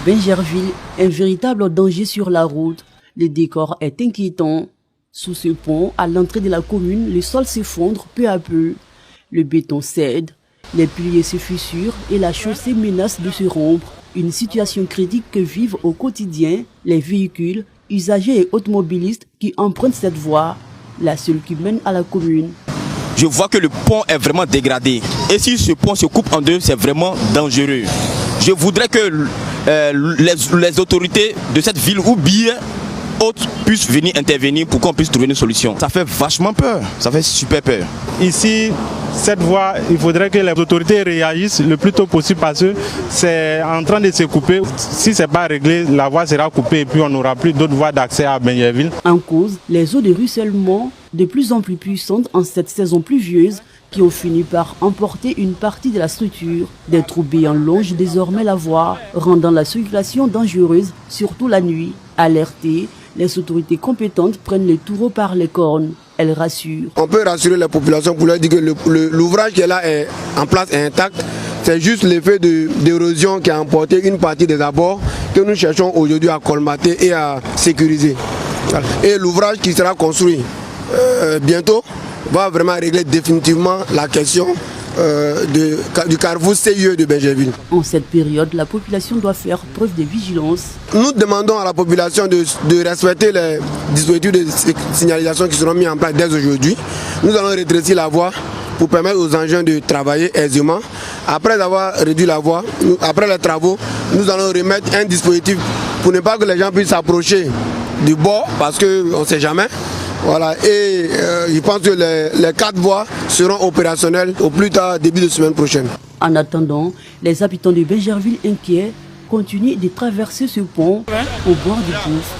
Benjerville, un véritable danger sur la route. Le décor est inquiétant. Sous ce pont, à l'entrée de la commune, le sol s'effondre peu à peu. Le béton cède, les piliers se fissurent et la chaussée menace de se rompre. Une situation critique que vivent au quotidien les véhicules, usagers et automobilistes qui empruntent cette voie, la seule qui mène à la commune. Je vois que le pont est vraiment dégradé. Et si ce pont se coupe en deux, c'est vraiment dangereux. Je voudrais que les autorités de cette ville ou bien autres puissent venir intervenir pour qu'on puisse trouver une solution. Ça fait vachement peur, ça fait super peur. Ici, cette voie, il faudrait que les autorités réagissent le plus tôt possible parce que c'est en train de se couper. Si ce n'est pas réglé, la voie sera coupée et puis on n'aura plus d'autres voies d'accès à Benjerville. En cause, les eaux de ruissellement de plus en plus puissantes en cette saison pluvieuse qui ont fini par emporter une partie de la structure. Des trous béants longent désormais la voie, rendant la circulation dangereuse, surtout la nuit. Alertées, les autorités compétentes prennent les taureaux par les cornes. Elles rassurent. On peut rassurer la population pour leur dire que l'ouvrage qui est là est en place est intact. C'est juste l'effet d'érosion qui a emporté une partie des abords que nous cherchons aujourd'hui à colmater et à sécuriser. Et l'ouvrage qui sera construit bientôt va vraiment régler définitivement la question du carrefour CIE de Benjerville. En cette période, la population doit faire preuve de vigilance. Nous demandons à la population de respecter les dispositifs de signalisation qui seront mis en place dès aujourd'hui. Nous allons rétrécir la voie pour permettre aux engins de travailler aisément. Après avoir réduit la voie, après les travaux, nous allons remettre un dispositif pour ne pas que les gens puissent s'approcher du bord parce qu'on ne sait jamais. Voilà, et je pense que les 4 voies seront opérationnelles au plus tard début de semaine prochaine. En attendant, les habitants de Benjerville inquiets continuent de traverser ce pont au bord du gouffre.